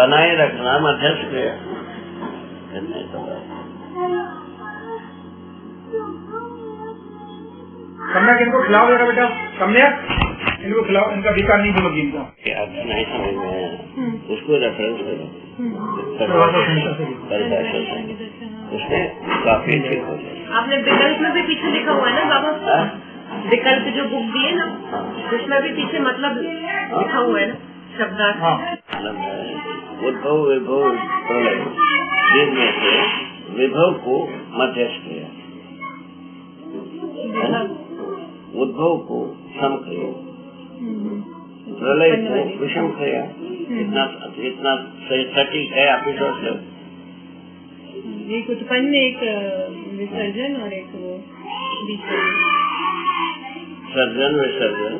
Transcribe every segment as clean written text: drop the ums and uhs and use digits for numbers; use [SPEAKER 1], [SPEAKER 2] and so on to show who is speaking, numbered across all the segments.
[SPEAKER 1] बनाए रखना मध्यस्थ क्रिया।
[SPEAKER 2] सम्यक इनको खिलाओ जरा बेटा, सम्यक इनको खिलाओ, इनका विकार नहीं बोलोगी इनको।
[SPEAKER 1] नहीं समझ में आया, उसको रेफरेंस करो, उसमें काफी ठीक हो जाए।
[SPEAKER 3] आपने विकल्प में भी पीछे लिखा हुआ है ना बाबा, विकल्प जो बुक दिए ना उसमें भी पीछे मतलब लिखा हुआ है ना शब्दार्थ।
[SPEAKER 1] उद्भव विभव प्रलय, जिनमें से विभव को मध्यस्थ किया, उद्भव को सम किया, प्रलय को विषम किया। इतना सटीक है, आप ही सोच लो।
[SPEAKER 3] एक उत्पन्न, एक विसर्जन और एक वो
[SPEAKER 1] सर्जन विसर्जन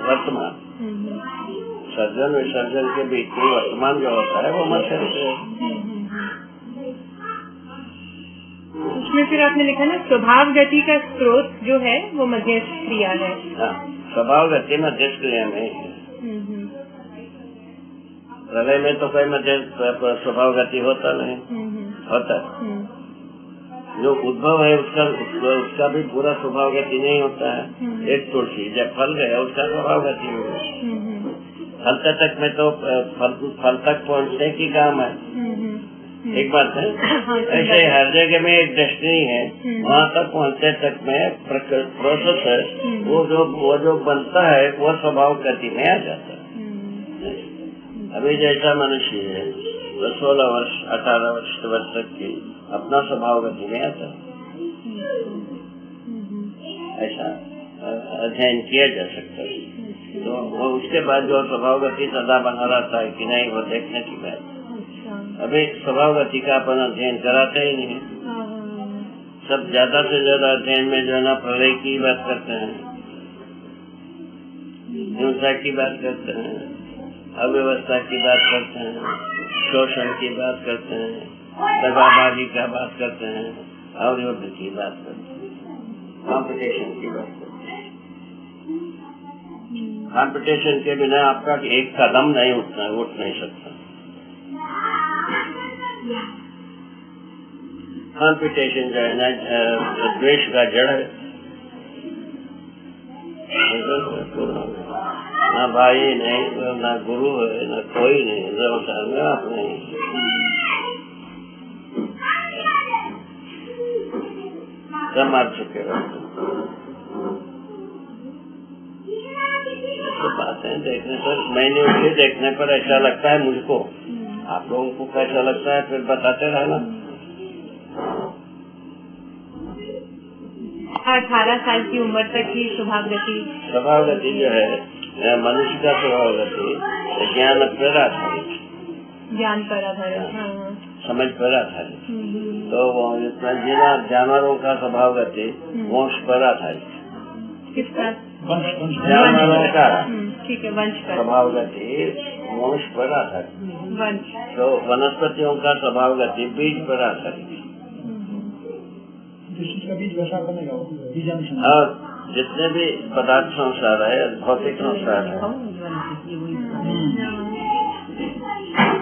[SPEAKER 1] वर्तमान। सर्जन विसर्जन के बीच में वर्तमान जो होता है वो मध्यस्थ है।
[SPEAKER 3] उसमें फिर आपने लिखा ना स्वभाव गति का स्रोत जो है वो मध्यस्थ क्रिया है।
[SPEAKER 1] स्वभाव गति मध्यस्थ क्रिया में है। प्रलय में तो कोई मध्यस्थ स्वभाव गति होता नहीं, होता जो उद्भव है उसका भी पूरा स्वभाव गति नहीं होता है। एक तुलसी जब फल गया उसका स्वभाव गति हो गया, फल तक में तो फल तक पहुँचने की काम है। एक बात है, ऐसे हर जगह में एक डेस्टिनी है, वहाँ तक पहुँचने तक में प्रोसेस है, वो जो बनता है वो स्वभाव गति में आ जाता है। अभी जैसा मनुष्य है 16 वर्ष 18 वर्ष तक की अपना स्वभाव गति में आता है, ऐसा अध्ययन किया जा सकता है। तो वो उसके बाद जो स्वभाव गति सदा बना रहता है कि नहीं, वो देखने की बात। अभी स्वभाव गति का अपन अध्ययन कराते ही नहीं, सब ज्यादा से ज्यादा अध्ययन में जो है ना प्रलय की बात करते हैं, हिंसा की बात करते हैं, अव्यवस्था की बात करते हैं, शोषण की बात करते हैं, दगाबाजी का बात करते हैं, और युद्ध की बात करते हैं, कंपटीशन की बात करते हैं। कंपटीशन के बिना आपका एक कदम नहीं उठ नहीं सकता। कंपटीशन जो है ना द्वेष का जड़ है। ना भाई नहीं, ना गुरु है, ना कोई नहीं, संसार में आप नहीं। सब मार चुके बातें देखने पर, मैंने उसे देखने पर ऐसा लगता है मुझको, आप लोगों को कैसा लगता है फिर बताते रहना।
[SPEAKER 3] 18 साल की उम्र तक ही स्वभाव गति
[SPEAKER 1] जो है मनुष्य का स्वभाव गति ज्ञान पर आधारित,
[SPEAKER 3] ज्ञान पर आधारित,
[SPEAKER 1] समझ पर आधारित। तो वो जानवरों का स्वभाव गति वंश पर आधारित,
[SPEAKER 3] किसका?
[SPEAKER 1] जानवरों का
[SPEAKER 3] ठीक है, वंश का
[SPEAKER 1] स्वभाव गति वंश पर आधारित।
[SPEAKER 3] वंश
[SPEAKER 1] तो वनस्पतियों का स्वभाव गति बीज पर आधारित।
[SPEAKER 2] बीज वैसा बनेगा,
[SPEAKER 1] और जितने भी पदार्थ संसार है, भौतिक संसार है,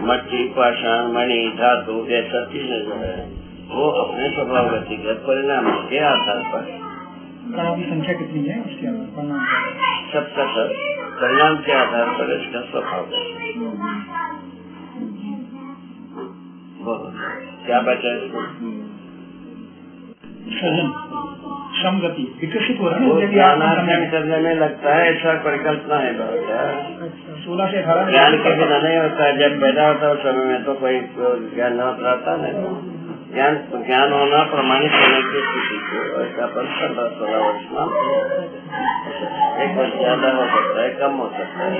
[SPEAKER 1] मट्टी, पाषाण, मणि, धातु, ये सब चीजें जो है वो अपने स्वभाव गति के परिणाम के आधार पर,
[SPEAKER 2] कणों की संख्या कितनी है उसके परिणाम,
[SPEAKER 1] सबका सब परिणाम के आधार पर इसका स्वभाव गति। क्या बचा इसको?
[SPEAKER 2] श्रम गति विकसित हो रहा है।
[SPEAKER 1] ज्ञानार्जन करने में लगता है, ऐसा परिकल्पना है बहुत है।
[SPEAKER 2] 16 से 18
[SPEAKER 1] ज्ञान के बिना नहीं होता है। जब पैदा होता है उस समय में तो कोई ज्ञान रहता नहीं। ज्ञान होना प्रमाणित होने की स्थिति को ऐसा 15-16 वर्ष में एक वर्ष ज्यादा हो सकता है, कम हो सकता है।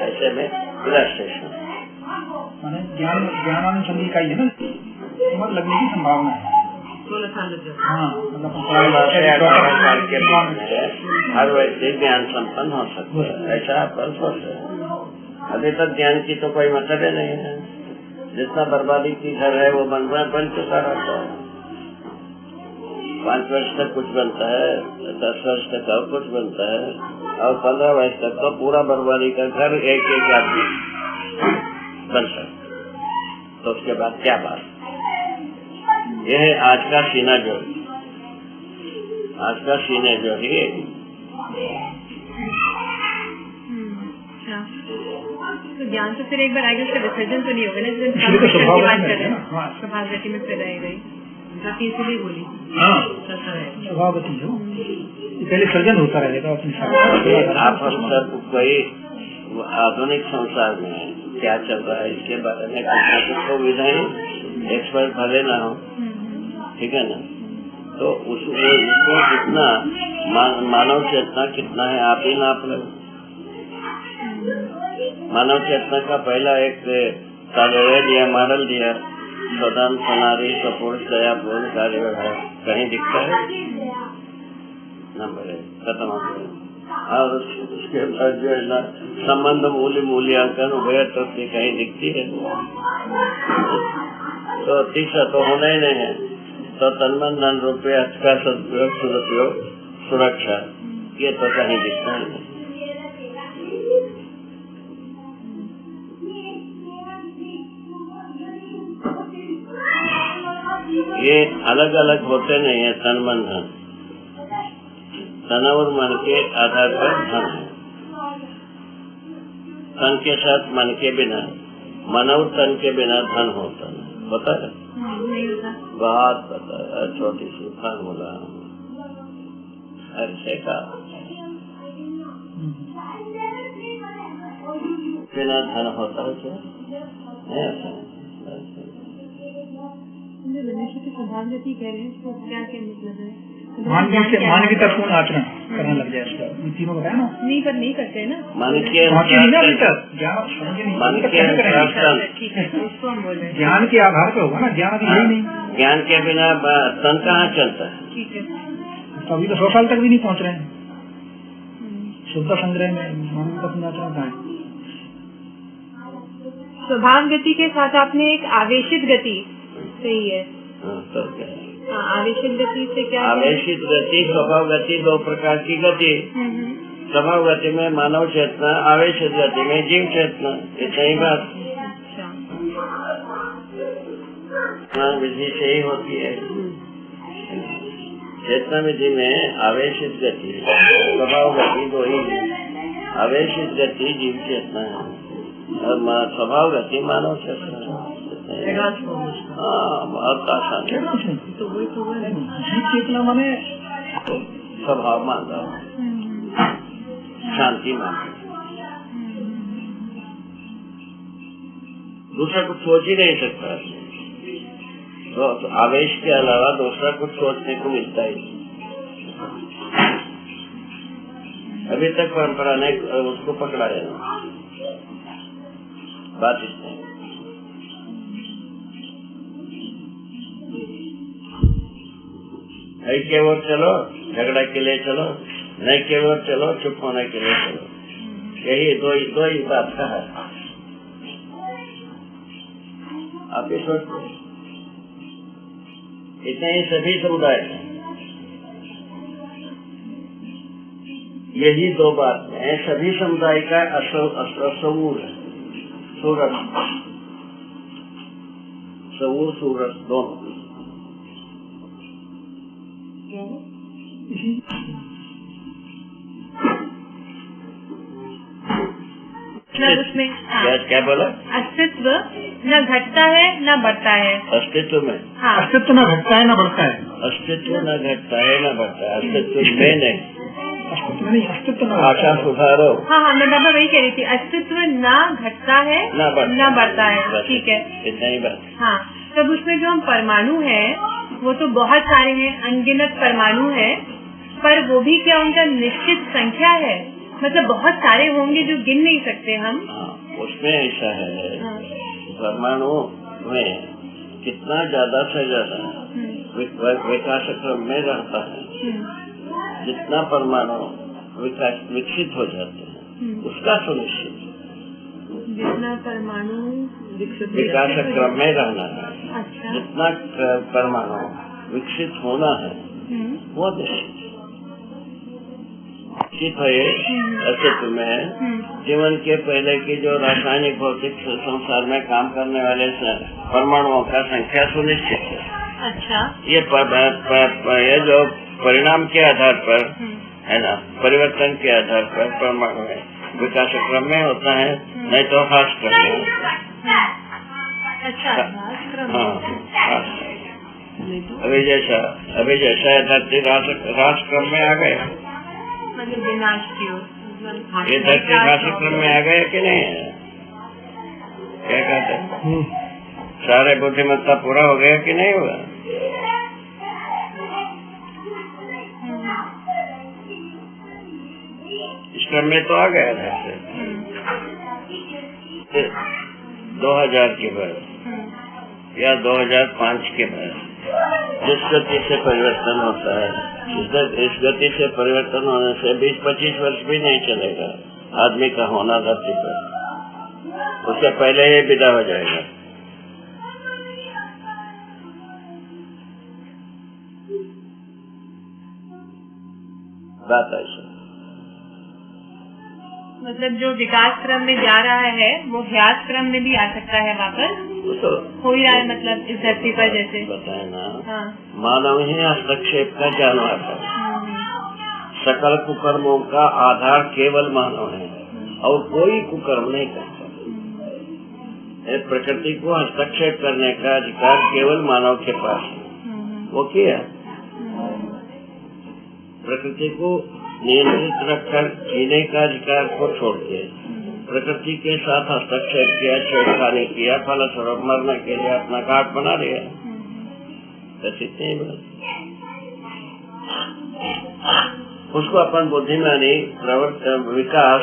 [SPEAKER 1] ऐसे में इलास्ट्रेशन
[SPEAKER 2] ज्ञानानुसंधि का ही है ना, उम्र लगने की संभावना है।
[SPEAKER 3] 16 साल लग जाता है।
[SPEAKER 2] हाँ,
[SPEAKER 1] हर व्यक्ति ज्ञान संपन्न हो सकता है, ऐसा पर सोच है। अभी तक ज्ञान की तो कोई मतलब ही नहीं है। जितना बर्बादी की घर है वो बन चुका रहता है। 5 वर्ष तक कुछ बनता है, 10 वर्ष तक और कुछ बनता है, और 15 वर्ष तक तो पूरा बर्बादी का घर एक आदमी बन सकता। तो उसके बाद क्या बात। यह है आज का सीना जो, आज का सीने जो ही
[SPEAKER 3] तो ज्ञान तो फिर एक बार आएगा, उसका विसर्जन तो नहीं होगा ना,
[SPEAKER 2] तो स्वभाव
[SPEAKER 3] स्वभाव गति में फिर रह गई, गति इसलिए बोली
[SPEAKER 2] स्वभाव गति जो पहले सर्जन होता रहेगा अपने साथ।
[SPEAKER 1] आप हम सब कोई आधुनिक संसार में क्या चल रहा है इसके बारे में कुछ तो विधायक एक्सपर्ट भले ना हो, ठीक है ना, तो उसको कितना मानव चेतना कितना है आप ही नाप लो। मानव चेतना का पहला एक सर्वे दिया, मॉडल दिया, सदन सनारी सपूर्ण दयापूर्ण कार्य व्यवहार, कहीं दिखता है? नंबर 1 खत्म हो गया। और उसके बाद जो है ना संबंध मूल्यांकन उभयत्व की कहीं दिखती है? तो तीसरा तो होना ही नहीं है। तो तन धन रुपये का सदुपयोग सदुपयोग सुरक्षा, ये तो कहीं दिखता ही नहीं। ये अलग अलग होते नहीं है तन मन धन, तन और मन के आधार पर धन है। तन के साथ मन के बिना, मन और तन के बिना धन होता नहीं, होता है? बहुत पता है, छोटी सी फार्मूला ऐसे का, बिना धन होता है क्या?
[SPEAKER 3] मनुष्य की स्वभाव गति कह रहे हैं, तो क्या क्या मतलब है?
[SPEAKER 2] मानवीयतापूर्ण आचरण करने लग जाए, इसका तीनों बताया ना।
[SPEAKER 3] नहीं, पर नहीं करते है ना,
[SPEAKER 1] मन के उसको हम बोल रहे हैं
[SPEAKER 2] ज्ञान के आधार पर होगा ना, ज्ञान अभी यही नहीं।
[SPEAKER 1] ज्ञान के बिना तन कहाँ चलता है?
[SPEAKER 3] ठीक है,
[SPEAKER 2] तो अभी तो 100 साल तक भी नहीं पहुँच रहे हैं शुद्ध संग्रह में। मानवीयतापूर्ण आचरण कहाँ है?
[SPEAKER 3] स्वभाव गति के साथ आपने एक आवेशित गति, सही है।
[SPEAKER 1] तो क्या
[SPEAKER 3] आवेशित गति से क्या?
[SPEAKER 1] आवेशित गति, स्वभाव गति, 2 प्रकार की गति। स्वभाव गति में मानव चेतना, आवेशित गति में जीव चेतना, इतना ही बात। विधि से ही होती है। चेतना विधि में आवेशित गति, स्वभाव गति 2 ही है। आवेशित गति जीव चेतना है और स्वभाव गति मानव चेतना है। हाँ, बहुत आसान है।
[SPEAKER 3] तो वही तो
[SPEAKER 2] जीव चेतना माने
[SPEAKER 1] स्वभाव मान रहा, शांति मान रहा, दूसरा कुछ सोच ही नहीं सकता। तो आवेश के अलावा दूसरा कुछ सोचने को मिलता ही नहीं। अभी तक परंपरा ने उसको पकड़ा है, बात इसमें के ओर चलो, झगड़ा के लिए चलो, नहीं के ओर चलो, चुप होने के लिए चलो, यही दो ही बात का है। आप ये सोचते, इतने ही सभी समुदाय हैं, यही 2 बात है। सभी समुदाय का असऊर है, सूरज, सऊर सूरज दोनों।
[SPEAKER 3] उसमें
[SPEAKER 1] क्या बोला?
[SPEAKER 3] अस्तित्व न घटता है न बढ़ता है।
[SPEAKER 1] अस्तित्व में
[SPEAKER 2] अस्तित्व न घटता है न बढ़ता है।
[SPEAKER 1] अस्तित्व न घटता है न बढ़ता है। अस्तित्व में नहीं,
[SPEAKER 2] अस्तित्व
[SPEAKER 1] भाषा सुधारो।
[SPEAKER 3] हाँ, मैं बाबा वही कह रही थी, अस्तित्व न घटता है न बढ़ता है। ठीक है,
[SPEAKER 1] इतना ही बात।
[SPEAKER 3] हाँ, तब उसमें जो हम परमाणु है वो तो बहुत सारे हैं, अनगिनत परमाणु है, पर वो भी क्या उनका निश्चित संख्या है? मतलब बहुत सारे होंगे जो गिन नहीं सकते हम।
[SPEAKER 1] उसमें ऐसा है, परमाणु में कितना ज्यादा से ज्यादा विकास क्रम में रहता है, जितना परमाणु विकसित हो जाते हैं उसका सुनिश्चित,
[SPEAKER 3] जितना परमाणु
[SPEAKER 1] विकास क्रम में रहना है।
[SPEAKER 3] अच्छा,
[SPEAKER 1] जितना परमाणु विकसित होना है वो अस्तित्व में जीवन के पहले की जो रासायनिक भौतिक संसार में काम करने वाले परमाणुओं का संख्या सुनिश्चित है।
[SPEAKER 3] अच्छा,
[SPEAKER 1] ये जो परिणाम के आधार पर है ना, परिवर्तन के आधार पर परमाणु है विकास क्रम में होता है, नहीं तो ह्रास क्रम में।
[SPEAKER 3] अच्छा,
[SPEAKER 1] हाँ, अभी जैसा धरती ह्रास क्रम में आ गया,
[SPEAKER 3] मतलब विनाश की ओर,
[SPEAKER 1] ये धरती ह्रास क्रम में आ गया कि नहीं है? क्या कहते हैं? सारे बुद्धिमत्ता पूरा हो गया कि नहीं हुआ? इस क्रम में तो आ गया धरती 2000 के बाद या 2005 के बाद जिस गति से परिवर्तन होता है, इस गति से परिवर्तन होने से 20-25 वर्ष भी नहीं चलेगा आदमी का होना धरती पर, उससे पहले ही विदा हो जाएगा। बात ऐसा,
[SPEAKER 3] मतलब जो विकास क्रम में जा रहा है वो ह्रास क्रम में भी आ सकता है वापस,
[SPEAKER 1] तो
[SPEAKER 3] हो ही रहा है। मतलब इस धरती पर जैसे
[SPEAKER 1] बताए ना,
[SPEAKER 3] हाँ,
[SPEAKER 1] मानव ही हस्तक्षेप का जानवर है। सकल कुकर्मों का आधार केवल मानव है और कोई कुकर्म नहीं करता। प्रकृति को हस्तक्षेप करने का अधिकार केवल मानव के पास है। वो किया, प्रकृति को नियंत्रित रखकर जीने का अधिकार को छोड़ के प्रकृति के साथ हस्तक्षेप किया, छेड़खानी किया, फलस्वरूप मरने के लिए अपना घाट बना लिया। उसको अपन बुद्धिमानी विकास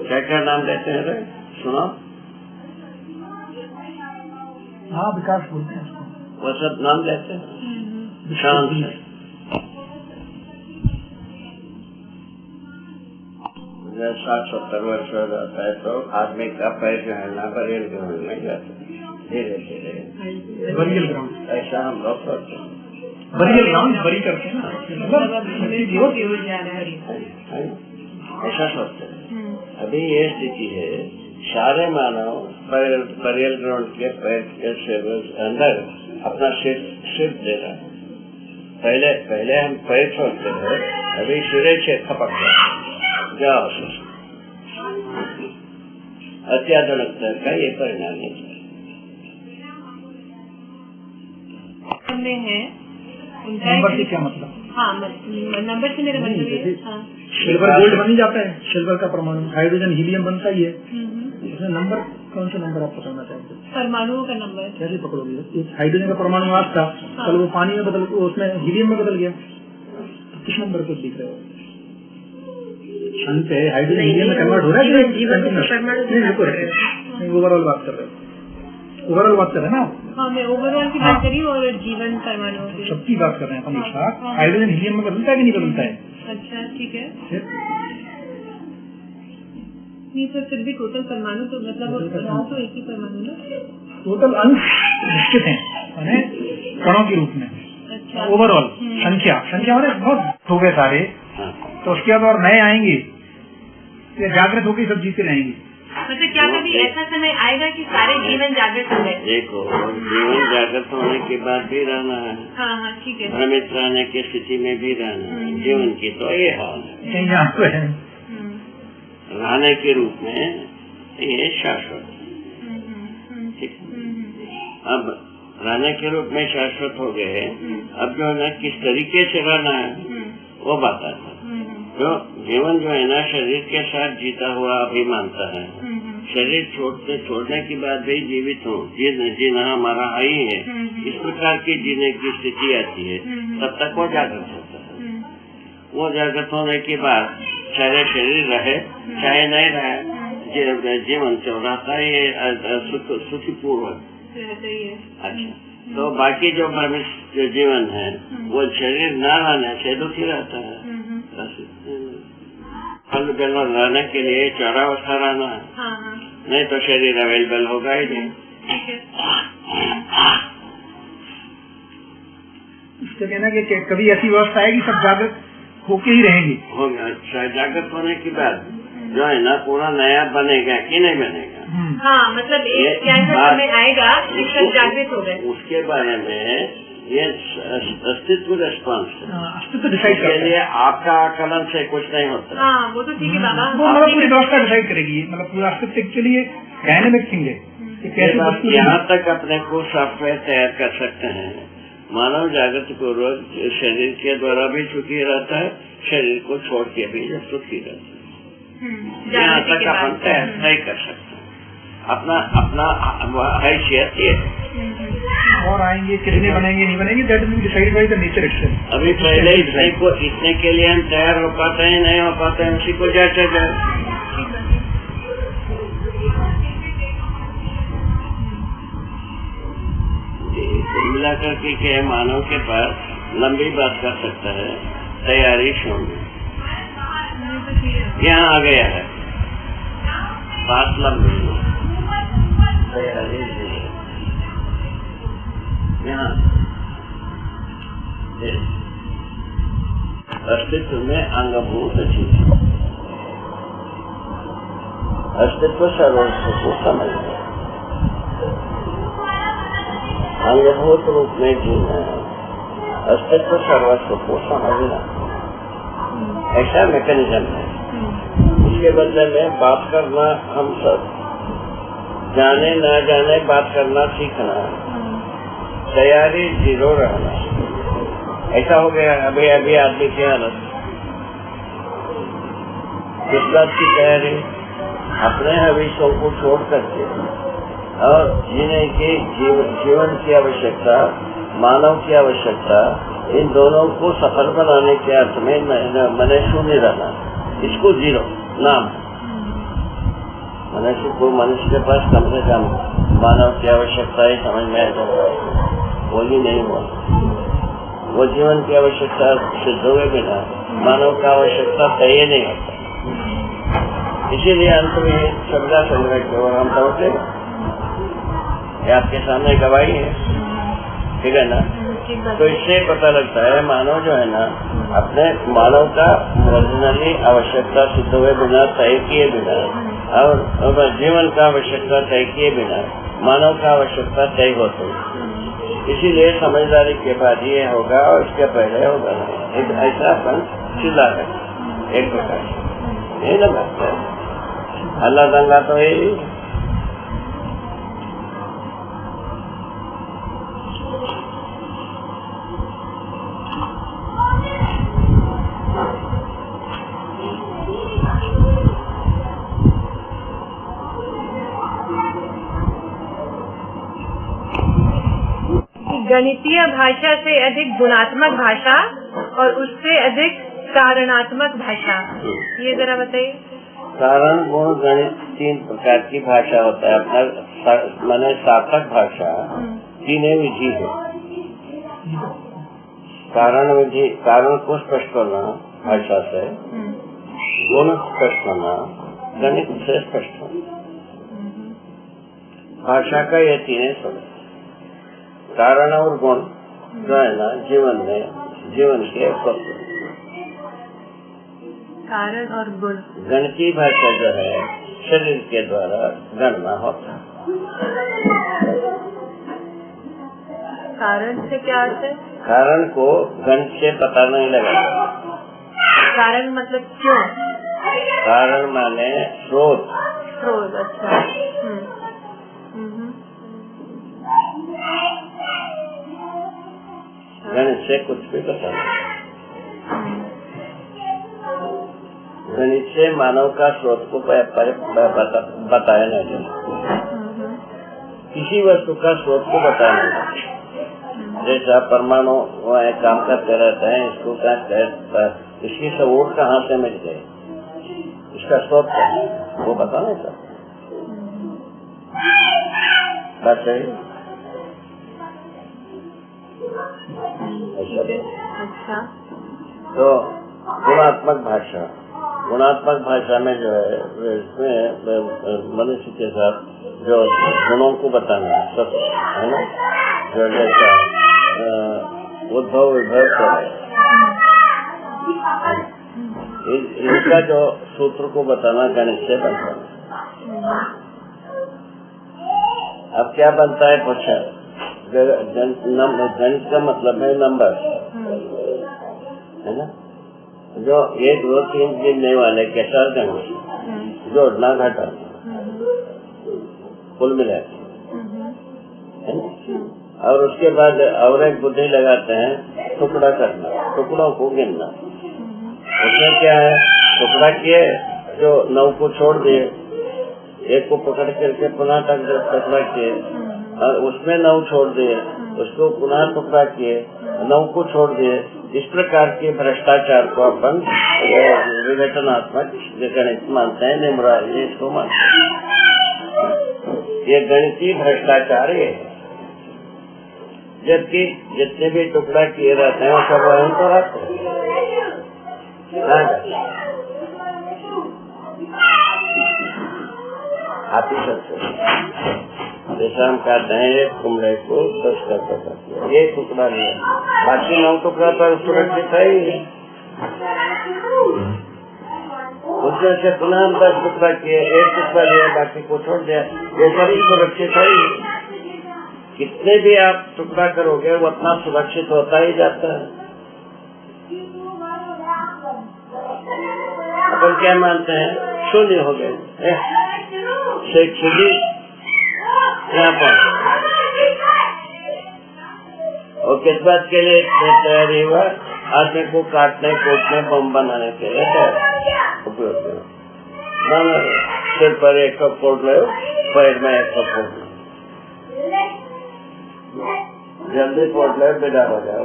[SPEAKER 1] क्या नाम देते हैं रे? सुनो,
[SPEAKER 2] हाँ विकास बोलते हैं उसको,
[SPEAKER 1] वो सब नाम देते हैं। शांत है, 60-70 वर्ष हो जाता है तो आदमी का पैर जो है ना बरियल ग्राउंड में जाता है, धीरे धीरे
[SPEAKER 2] बरियल ग्राउंड,
[SPEAKER 1] ऐसा हम लोग करते हैं।
[SPEAKER 2] बरियल ग्राउंड बरी करते हैं ना,
[SPEAKER 1] ऐसा सोचते हैं। अभी ये स्थिति है, सारे मानव बरियल ग्राउंड के पैर के अंदर अपना सिर दे रहा है। पहले हम पैर छोड़ते हैं, अभी सिरे से खपक जाओ। अत्याधुनिकता का ये परिणाम है।
[SPEAKER 3] है
[SPEAKER 2] नंबर से क्या मतलब?
[SPEAKER 3] हाँ, नंबर से मेरा मतलब ये,
[SPEAKER 2] सिल्वर गोल्ड बन ही जाता है, सिल्वर का परमाणु, हाइड्रोजन हीलियम बनता ही है। इसमें नंबर कौन सा नंबर आप पकड़ना चाहते हैं?
[SPEAKER 3] परमाणुओं का नंबर
[SPEAKER 2] कैसे पकड़ोगे? एक हाइड्रोजन का परमाणु आज था, कल वो पानी में बदल, उसमें हीलियम में बदल गया, किस नंबर को दिख रहे हो? अंत है हाइड्रोजन हीलियम में कन्वर्ट हो रहा है। ओवरऑल बात कर रहे हो, ओवरऑल बात कर रहे हैं ना?
[SPEAKER 3] हाँ, मैं ओवरऑल की बात कर रही हूँ और जीवन परमाणु की
[SPEAKER 2] सबकी बात कर रहे हैं अपन एक साथ। हाइड्रोजन हीलियम में बदलता है कि नहीं बदलता है?
[SPEAKER 3] अच्छा, ठीक है। नहीं सर, फिर भी टोटल परमाणु तो मतलब तो एक ही परमाणु ना,
[SPEAKER 2] टोटल अंश निश्चित है कणों के रूप में।
[SPEAKER 3] अच्छा,
[SPEAKER 2] ओवरऑल संख्या माने बहुत हो गए सारे, तो उसके बाद और नए आएंगे, जागृत होकर सब जीते रहेंगे।
[SPEAKER 3] मतलब क्या कभी ऐसा समय आएगा कि सारे जीवन जागृत हो गए?
[SPEAKER 1] देखो, जीवन जागृत होने के बाद भी रहना है।
[SPEAKER 3] हाँ, ठीक है।
[SPEAKER 1] भ्रमित रहने की स्थिति में भी रहना है। जीवन की तो ये हाल है, रहने के रूप में ये शाश्वत। ठीक, अब रहने के रूप में शाश्वत हो गए। अब जो है ना, किस तरीके से रहना है वो बात आता है। जो जीवन जो है ना, शरीर के साथ जीता हुआ अभी मानता है। शरीर छोड़ने के बाद भी जीवित हो, जीना हमारा ही है, इस प्रकार की जीने की स्थिति आती है, तब तक वो जागृत होता है। वो जागृत होने के बाद चाहे शरीर रहे चाहे नहीं रहे, जीवन चल रहा है सुखीपूर्वक। अच्छा, तो बाकी जो भ्रमित जो जीवन है वो शरीर न रहने से दुखी रहता है। फल बेलर रहने के लिए चौरावस्था रहना है। नहीं तो शरीर अवेलेबल होगा ही नहीं।
[SPEAKER 2] तो कहना कि कभी ऐसी व्यवस्था आएगी सब जागृत होके ही रहेंगी।
[SPEAKER 1] अच्छा, जागृत होने के बाद जो है ना पूरा नया बनेगा कि नहीं बनेगा?
[SPEAKER 3] हाँ, मतलब एक ऐसा समय आएगा कि सब जागृत हो गए।
[SPEAKER 1] उसके बारे में ये अस्तित्व रिस्पॉन्स
[SPEAKER 2] अस्तित्व डिसाइड
[SPEAKER 1] के लिए आपका आकलन से कुछ नहीं होता।
[SPEAKER 3] हाँ, वो तो ठीक है बाबा।
[SPEAKER 2] वो मतलब पूरी व्यवस्था डिसाइड करेगी, मतलब पूरा अस्तित्व के लिए डायनेमिक थिंग है।
[SPEAKER 1] यहाँ तक अपने को सॉफ्टवेयर तैयार कर सकते हैं। मानव जागृत पूर्वक शरीर के द्वारा भी सुखी रहता है, शरीर को छोड़ के भी सुखी रहता है। यहाँ तक अपन तय कर सकते हैं। अपना हैसियत ये
[SPEAKER 2] और आएंगे कितने बनेंगे नहीं बनेंगे, that will be decided by the nature itself.
[SPEAKER 1] अभी पहले इतने के लिए हम तैयार हो पाते हैं नहीं हो पाते हैं, उसी को जांचा जाए। मिला करके मानव के पास लंबी बात कर सकता है, तैयारी शून्य। यहाँ आ गया है बात लंबी, तैयारी यहाँ अस्तित्व में अंगभूत चीज, अस्तित्व सर्वस्व को समझना, अंगभूत रूप में जीना, अस्तित्व सर्वस्व को समझना, ऐसा मैकेनिज्म है। इसके बदले में बात करना, हम सब जाने ना जाने बात करना सीखना, तैयारी जीरो रहना, ऐसा हो गया अभी अभी आदमी की हालत। किस बात की तैयारी? अपने हविष्यों को छोड़ करके और जीने की जीवन की आवश्यकता, मानव की आवश्यकता, इन दोनों को सफल बनाने के अर्थ में मैंने शून्य रहना, इसको जीरो नाम। मनुष्य के पास कम से कम मानव की आवश्यकता ही समझ में आ जाता है, वो ही नहीं हुआ। वो जीवन की आवश्यकता सिद्ध हुए बिना मानव का आवश्यकता तय नहीं होता। इसीलिए अंत में शब्दा संग्रह की ओर हम पहुंचे। ये आपके सामने गवाही है, ठीक है ना? तो इससे पता लगता है मानव जो है ना, अपने मानव का ओरिजिनली आवश्यकता सिद्ध हुए बिना, तय किए बिना, और जीवन का आवश्यकता तय किए बिना मानव का आवश्यकता तय होती है। इसीलिए समझदारी के बाद ये होगा और इसके पहले होगा नहीं, ऐसा अपन चिल्ला है एक प्रकार से, यही ना बात है। अल्लाह दंगा तो यही।
[SPEAKER 3] गणितीय भाषा से अधिक गुणात्मक भाषा और उससे अधिक कारणात्मक भाषा, ये जरा बताइए।
[SPEAKER 1] कारण गुण गणित 3 प्रकार की भाषा होता है। अपना माने सार्थक भाषा 3 विधि है। कारण विधि, कारण को स्पष्ट करना भाषा से, गुण स्पष्ट करना, गणित से स्पष्ट होना। भाषा का ये 3 स्वरूप, कारण और गुण जो है ना जीवन में, जीवन के तत्व।
[SPEAKER 3] कारण और गुण।
[SPEAKER 1] गणितीय भाषा जो है शरीर के द्वारा गणना होता है।
[SPEAKER 3] कारण से क्या अर्थ है?
[SPEAKER 1] कारण को गणित से पता नहीं लगेगा।
[SPEAKER 3] कारण मतलब क्यों?
[SPEAKER 1] कारण माने स्रोत।
[SPEAKER 3] स्रोत, अच्छा।
[SPEAKER 1] गणित से कुछ भी पता नहीं। गणित से मानव का स्रोत को बताया नहीं जाता, किसी वस्तु का स्रोत को बताया नहीं जाता। जैसा परमाणु काम करते रहते हैं, इसको क्या इसकी सबूत कहाँ से मिल गए, इसका स्रोत क्या है, वो बता नहीं सकता। बात सही।
[SPEAKER 3] अच्छा,
[SPEAKER 1] तो गुणात्मक भाषा, गुणात्मक भाषा में जो है इसमें मनुष्य के साथ जो गुणों को बताना सब है ना, जो जैसा उद्भव विभव तो है। इनका जो सूत्र को बताना गणित से बनता है। अब क्या बनता है पूछा? गणित का मतलब है नंबर, है ना? जो 1 2 3 गिनने वाले के साथ गणित जोड़ना घटाना कुल मिला है ना? और उसके बाद और एक बुद्धि लगाते हैं टुकड़ा करना, टुकड़ों को गिनना। उसमें क्या है? टुकड़ा किए जो 9 को छोड़ दिए, 1 को पकड़ करके पुनः टुकड़ा किए और उसमें 9 छोड़ दिए, उसको पुनः टुकड़ा किए, 9 को छोड़ दिए। इस प्रकार के भ्रष्टाचार को अपन विघटनात्मक गणित मानते हैं, न्यूमरालजी इसको मानते हैं। ये गणितीय भ्रष्टाचार है। जबकि जितने भी टुकड़ा किए रहते हैं वो सब वहीं तो रहते हैं। आप ही सबसे जैसा हम कहते हैं एक कुमड़े को 10 का टुकड़ा किया, ये टुकड़ा लिया, बाकी 9 टुकड़ा तो सुरक्षित है ही। उसमें से पुनः हम 10 टुकड़ा किए, 1 टुकड़ा लिया, बाकी को छोड़ दिया, ये सभी सुरक्षित है ही। कितने भी आप टुकड़ा करोगे वो उतना सुरक्षित होता ही जाता है। अपन क्या मानते हैं? शून्य हो गए, यहाँ पर और किस बात के लिए तैयारी हुआ? आदमी को काटने कूटने बम बनाने के लिए उपयोग करो। सिर पर 1 कप फोड़ लो, पैर में 1 कप फोड़ लो, जल्दी फोड़ लो, बेदार हो जाओ।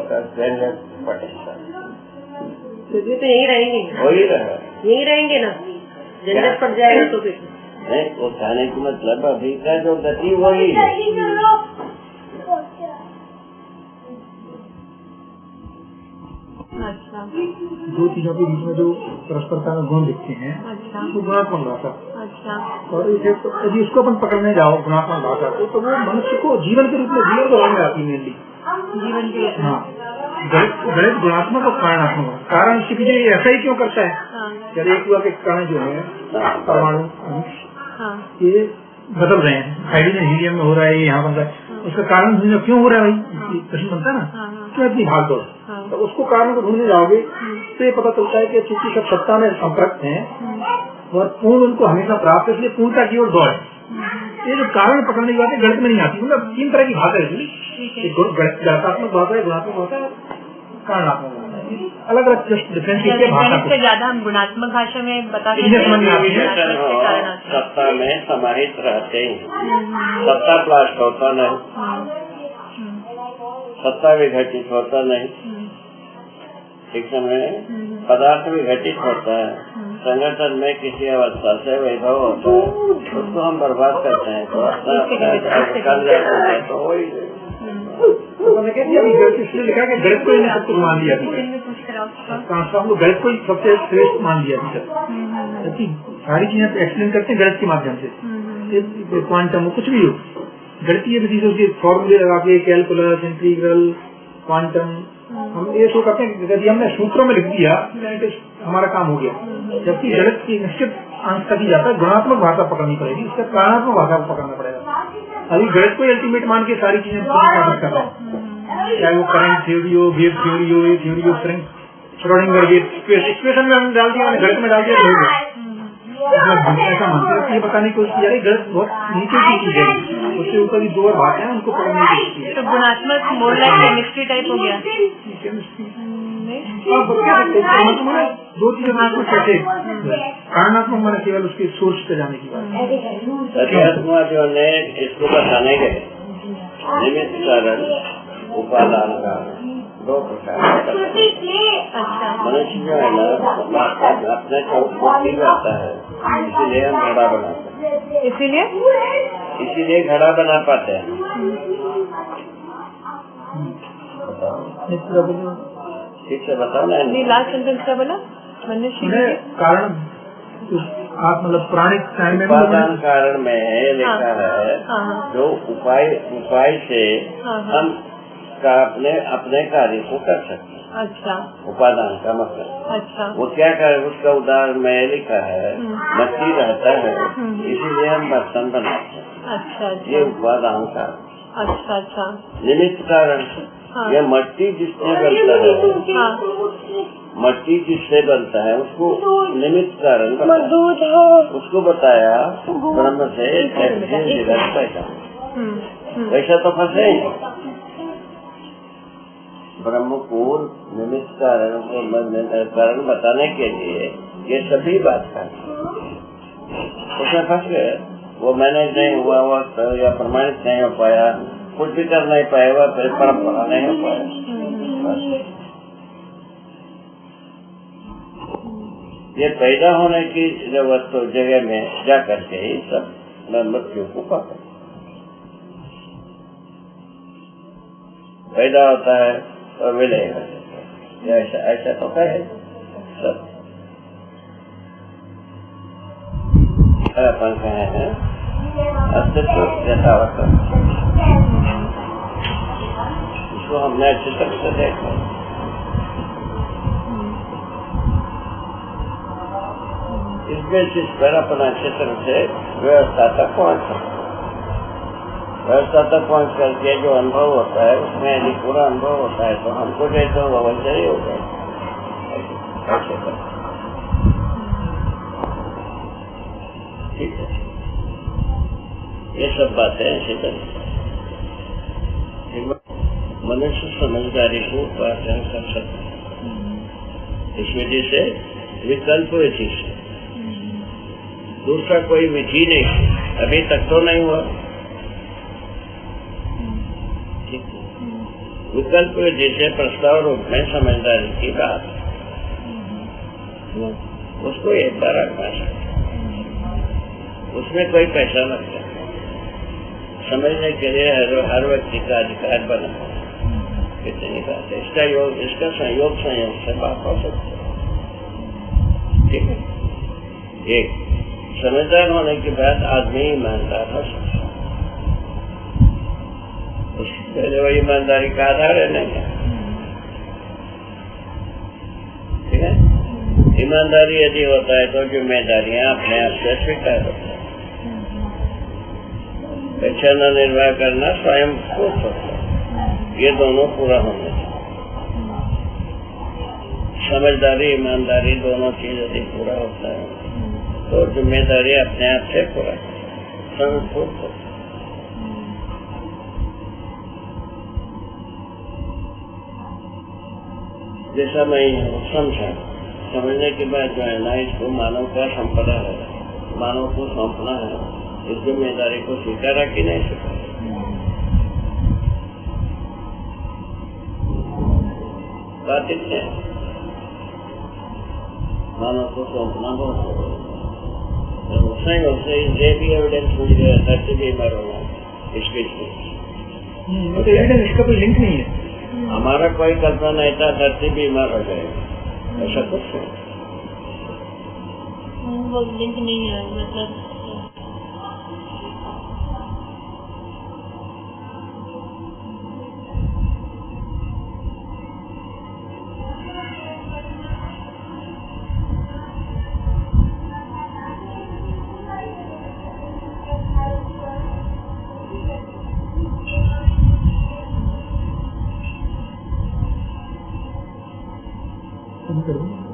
[SPEAKER 3] तो यही रहेंगे,
[SPEAKER 1] वही रहा,
[SPEAKER 3] यही रहेंगे ना, झंझट पड़ जाएगा तो फिर
[SPEAKER 1] नहीं। वो कहने की मतलब अभी का जो गति वही है।
[SPEAKER 3] अच्छा,
[SPEAKER 2] 2 चीजों के बीच में जो परस्परता में गुण दिखते हैं,
[SPEAKER 3] अच्छा,
[SPEAKER 2] वो गुणात्मक भाषा।
[SPEAKER 3] अच्छा,
[SPEAKER 2] और यदि उसको अपन पकड़ने जाओ गुणात्मक भाषा को, तो वो मनुष्य को जीवन के रूप में जीवन को में आती है मेनली
[SPEAKER 3] जीवन के।
[SPEAKER 2] हाँ, गणित गुणात्मक और कारणात्मक। कारण उसके पीछे ऐसा ही क्यों करता है? जब एक हुआ के कारण जो है परमाणु ये बदल रहे हैं, हाइड्रोजन हीलियम में हो रहा है, यहाँ बन रहा है, उसका कारण ढूंढना क्यों हो रहा है भाई? प्रश्न बनता है ना, क्यों इतनी भाग दौड़? तो उसको कारण को ढूंढने जाओगे तो ये पता चलता है कि चूंकि सब सत्ता में संपर्क हैं और पूर्ण उनको हमेशा प्राप्त है, इसलिए पूर्णता की ओर दौड़। ये जो कारण पकड़ने की बात है गणित में नहीं आती। मतलब 3 तरह की भाषा है, गणितात्मक भाषा है, गुणात्मक भाषा है, कारणात्मक भाषा है, अलग अलग डिफरेंशिएट भाषा
[SPEAKER 3] से ज्यादा हम गुणात्मक भाषा में बता सकते हैं।
[SPEAKER 1] सत्ता में समाहित रहते हैं, सत्ता प्लास्ट होता नहीं, सत्ता विघटित होता नहीं, ठीक समय पदार्थ विघटित होता है। संगठन में किसी अवस्था से वैभव होता है, उसको हम बर्बाद करते हैं तो अपना कर जाता है। तो वही
[SPEAKER 2] इसलिए लिखा कि गणित को सब कुछ मान लिया, गणित को सबसे श्रेष्ठ मान लिया। जबकि सारी चीजें एक्सप्लेन करते हैं गणित के माध्यम से, क्वांटम कुछ भी हो, गणितीय विधि से उसके फॉर्मूले लगा के कैलकुलस, इंटीग्रल, क्वांटम, हम ये शो करते हैं। यदि हमने सूत्रों में लिख दिया हमारा काम हो गया। जबकि गणित की निश्चित अंश तक ही जाता है, गुणात्मक भाषा पकड़नी पड़ेगी, उसका कारणात्मक भाषा को पकड़ना पड़ेगा। अभी गणित को अल्टीमेट मान के सारी चीजें साबित कर रहे हैं, चाहे वो करंट थ्योरी हो, वेव थ्योरी हो, theory of Schrodinger wave equation में हमने डाल दिया, गणित में डाल दिया, हो गया। ऐसा मानते हैं, ये बताने की कोशिश की जा रही गणित बहुत नीचे की चीज है, उससे ऊपर की 2 और भाषा है उनको पकड़ने की कोशिश की।
[SPEAKER 3] तो गुणात्मक मोर लाइक केमिस्ट्री टाइप हो गया।
[SPEAKER 2] केमिस्ट्री 2 चीजें आपको कैसे कारणात्मक माने केवल उसके सोर्स पे जाने की बात।
[SPEAKER 1] जो ने इसको बताने गए निमित्त कारण उपादान कारण 2 प्रकार। मनुष्य जो है ना अपने को पूर्ति करता है, इसीलिए हम घड़ा बनाते हैं, इसीलिए घड़ा बना पाते हैं। ठीक से बताओ ना,
[SPEAKER 3] लास्ट सेंटेंस क्या बोला? मनुष्य
[SPEAKER 2] कारण आप मतलब पुराने टाइम में
[SPEAKER 1] उपादान कारण में लिखा है, जो उपाय से हम का अपने कार्य को कर सकते हैं।
[SPEAKER 3] अच्छा
[SPEAKER 1] उपादान का मतलब
[SPEAKER 3] अच्छा
[SPEAKER 1] वो क्या करे, उसका उदाहरण में लिखा है, मट्टी रहता है इसीलिए हम बर्तन बनाते हैं।
[SPEAKER 3] अच्छा
[SPEAKER 1] ये उपादान का
[SPEAKER 3] अच्छा अच्छा
[SPEAKER 1] निमित्त कारण।
[SPEAKER 3] हाँ।
[SPEAKER 1] ये मट्टी जिससे बनता है,
[SPEAKER 3] हाँ
[SPEAKER 1] मट्टी जिससे बनता है उसको निमित्त कारण बताया, उसको बताया ब्रह्म से जगत पैसा। वैसा तो फंसे ही ब्रह्म को निमित्त कारण को कारण बताने के लिए ये सभी बात का उसमें फंस गए। वो मैनेज नहीं हुआ वक्त या प्रमाणित नहीं हो पाया, कुछ भी कर नहीं पाया, वह परंपरा नहीं हो पाया। ये पैदा होने की जरूरत तो जगह में जा करके ही सब मृत्यु को पाते। पैदा होता है और विलय हो जाता है, ऐसा ऐसा तो है सब। अपन कहे हैं अस्तित्व यथावत, इसको हमने अच्छी तरह से देखा। इसमें जिस पर अपना अच्छी तरह से व्यवस्था तक पहुँच सकते, व्यवस्था तक पहुँच करके जो अनुभव होता है उसमें यदि पूरा अनुभव होता है तो हमको जैसे वो वैसे ही होगा। ऐसे ठीक है, ये सब बातें ऐसे तरह मनुष्य समझदारी को पालन कर सकता है। इस विधि से विकल्प विधि से दूसरा कोई विधि नहीं, अभी तक तो नहीं हुआ। विकल्प विधि से प्रस्ताव रूप में समझदारी की बात, उसको एक बार रखना चाहिए, उसमें कोई पैसा लगता है। समझने के लिए हर व्यक्ति का अधिकार बना, कितनी बात है। इसका संयोग से बात हो सकती है। ठीक है, एक समझदार होने के बाद आदमी ईमानदार हो सकता है। उसके पहले वो ईमानदारी का आधार है नहीं। ठीक है, ईमानदारी यदि होता है तो जिम्मेदारियां अपने आप से स्वीकार होती है। पेशा न निर्वाह करना स्वयं को होता है, ये दोनों पूरा होने चाहिए। समझदारी ईमानदारी दोनों चीज यदि पूरा होता है तो जिम्मेदारी अपने आप से पूरा संस्कृत होता है। जैसा मैं समझा, समझने के बाद जो है ना, इसको मानव का संपदा है, मानव को सौंपना है, इस जिम्मेदारी को स्वीकारा कि नहीं स्वीकारा। बात इतने मानव को सौंपना बहुत उससे ये भी एविडेंस मिल गया धरती बीमार होना इस बीच में,
[SPEAKER 2] तो एविडेंस इसका कोई लिंक नहीं है।
[SPEAKER 1] हमारा कोई कल्पना नहीं था धरती बीमार हो जाएगी, ऐसा कुछ नहीं।
[SPEAKER 3] वो लिंक नहीं है, मतलब
[SPEAKER 2] कर दो।